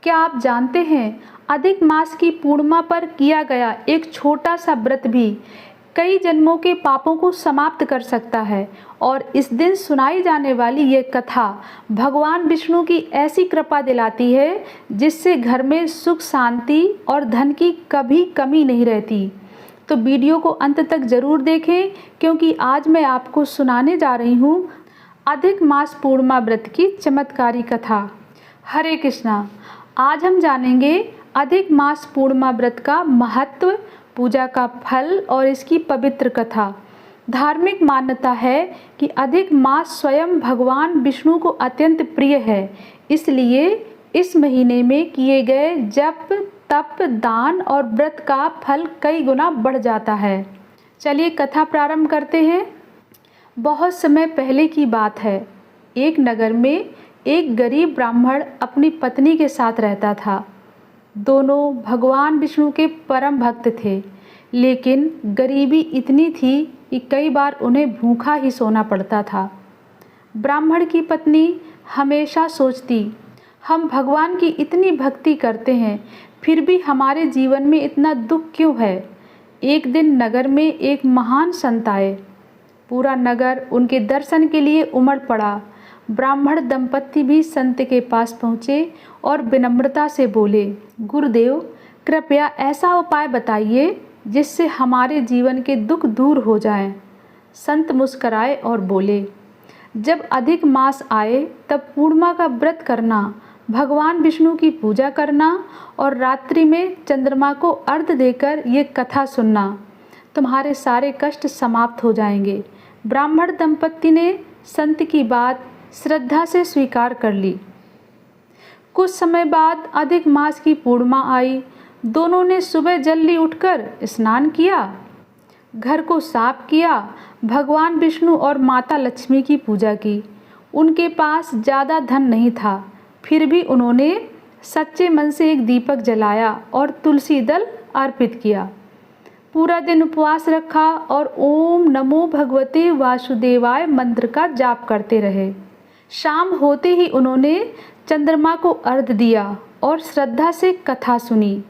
क्या आप जानते हैं, अधिक मास की पूर्णिमा पर किया गया एक छोटा सा व्रत भी कई जन्मों के पापों को समाप्त कर सकता है। और इस दिन सुनाई जाने वाली ये कथा भगवान विष्णु की ऐसी कृपा दिलाती है जिससे घर में सुख शांति और धन की कभी कमी नहीं रहती। तो वीडियो को अंत तक ज़रूर देखें, क्योंकि आज मैं आपको सुनाने जा रही हूँ अधिक मास पूर्णिमा व्रत की चमत्कारी कथा। हरे कृष्णा। आज हम जानेंगे अधिक मास पूर्णिमा व्रत का महत्व, पूजा का फल और इसकी पवित्र कथा। धार्मिक मान्यता है कि अधिक मास स्वयं भगवान विष्णु को अत्यंत प्रिय है, इसलिए इस महीने में किए गए जप, तप, दान और व्रत का फल कई गुना बढ़ जाता है। चलिए कथा प्रारंभ करते हैं। बहुत समय पहले की बात है। एक नगर में एक गरीब ब्राह्मण अपनी पत्नी के साथ रहता था। दोनों भगवान विष्णु के परम भक्त थे, लेकिन गरीबी इतनी थी कि कई बार उन्हें भूखा ही सोना पड़ता था। ब्राह्मण की पत्नी हमेशा सोचती, हम भगवान की इतनी भक्ति करते हैं, फिर भी हमारे जीवन में इतना दुख क्यों है। एक दिन नगर में एक महान संत आए। पूरा नगर उनके दर्शन के लिए उमड़ पड़ा। ब्राह्मण दंपत्ति भी संत के पास पहुँचे और विनम्रता से बोले, गुरुदेव, कृपया ऐसा उपाय बताइए जिससे हमारे जीवन के दुख दूर हो जाएं। संत मुस्कराए और बोले, जब अधिक मास आए तब पूर्णिमा का व्रत करना, भगवान विष्णु की पूजा करना और रात्रि में चंद्रमा को अर्घ्य देकर ये कथा सुनना, तुम्हारे सारे कष्ट समाप्त हो जाएंगे। ब्राह्मण दंपत्ति ने संत की बात श्रद्धा से स्वीकार कर ली। कुछ समय बाद अधिक मास की पूर्णिमा आई। दोनों ने सुबह जल्दी उठकर स्नान किया, घर को साफ किया, भगवान विष्णु और माता लक्ष्मी की पूजा की। उनके पास ज़्यादा धन नहीं था, फिर भी उन्होंने सच्चे मन से एक दीपक जलाया और तुलसी दल अर्पित किया। पूरा दिन उपवास रखा और ओम नमो भगवते वासुदेवाय मंत्र का जाप करते रहे। शाम होते ही उन्होंने चंद्रमा को अर्घ्य दिया और श्रद्धा से कथा सुनी।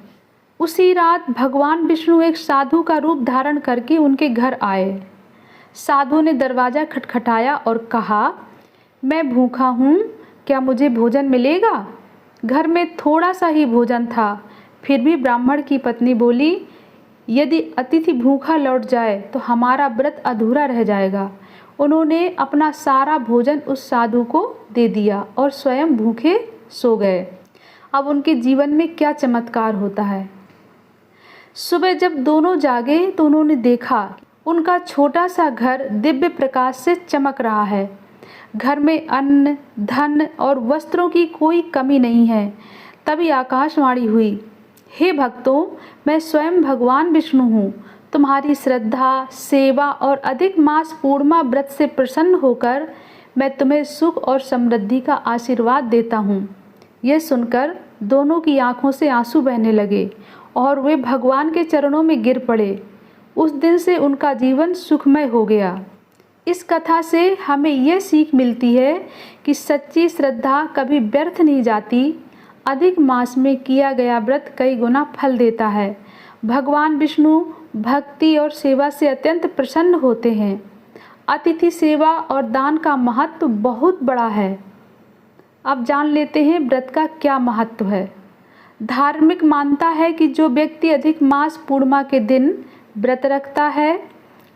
उसी रात भगवान विष्णु एक साधु का रूप धारण करके उनके घर आए। साधु ने दरवाज़ा खटखटाया और कहा, मैं भूखा हूँ, क्या मुझे भोजन मिलेगा। घर में थोड़ा सा ही भोजन था, फिर भी ब्राह्मण की पत्नी बोली, यदि अतिथि भूखा लौट जाए तो हमारा व्रत अधूरा रह जाएगा। उन्होंने अपना सारा भोजन उस साधु को दे दिया और स्वयं भूखे सो गए। अब उनके जीवन में क्या चमत्कार होता है। सुबह जब दोनों जागे तो उन्होंने देखा उनका छोटा सा घर दिव्य प्रकाश से चमक रहा है। घर में अन्न, धन और वस्त्रों की कोई कमी नहीं है। तभी आकाशवाणी हुई, हे भक्तों, मैं स्वयं भगवान विष्णु हूँ। तुम्हारी श्रद्धा, सेवा और अधिक मास पूर्णिमा व्रत से प्रसन्न होकर मैं तुम्हें सुख और समृद्धि का आशीर्वाद देता हूँ। यह सुनकर दोनों की आंखों से आंसू बहने लगे और वे भगवान के चरणों में गिर पड़े। उस दिन से उनका जीवन सुखमय हो गया। इस कथा से हमें यह सीख मिलती है कि सच्ची श्रद्धा कभी व्यर्थ नहीं जाती। अधिक मास में किया गया व्रत कई गुना फल देता है। भगवान विष्णु भक्ति और सेवा से अत्यंत प्रसन्न होते हैं। अतिथि सेवा और दान का महत्व बहुत बड़ा है। अब जान लेते हैं व्रत का क्या महत्व है। धार्मिक मान्यता है कि जो व्यक्ति अधिक मास पूर्णिमा के दिन व्रत रखता है,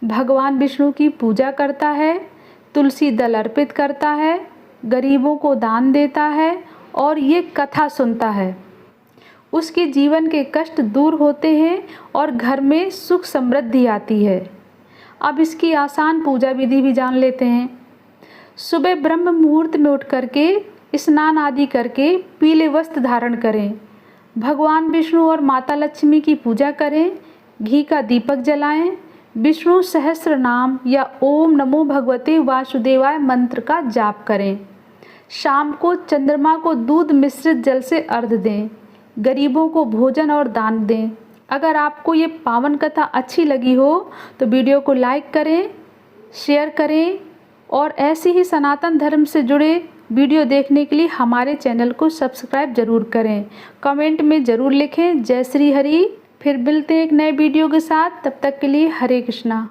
भगवान विष्णु की पूजा करता है, तुलसी दल अर्पित करता है, गरीबों को दान देता है और ये कथा सुनता है, उसके जीवन के कष्ट दूर होते हैं और घर में सुख समृद्धि आती है। अब इसकी आसान पूजा विधि भी जान लेते हैं। सुबह ब्रह्म मुहूर्त में उठ करके स्नान आदि करके पीले वस्त्र धारण करें, भगवान विष्णु और माता लक्ष्मी की पूजा करें, घी का दीपक जलाएं, विष्णु सहस्त्र नाम या ओम नमो भगवते वासुदेवाय मंत्र का जाप करें। शाम को चंद्रमा को दूध मिश्रित जल से अर्घ्य दें, गरीबों को भोजन और दान दें। अगर आपको ये पावन कथा अच्छी लगी हो तो वीडियो को लाइक करें, शेयर करें और ऐसे ही सनातन धर्म से जुड़े वीडियो देखने के लिए हमारे चैनल को सब्सक्राइब जरूर करें। कमेंट में ज़रूर लिखें जय श्री हरि। फिर मिलते हैं एक नए वीडियो के साथ, तब तक के लिए हरे कृष्णा।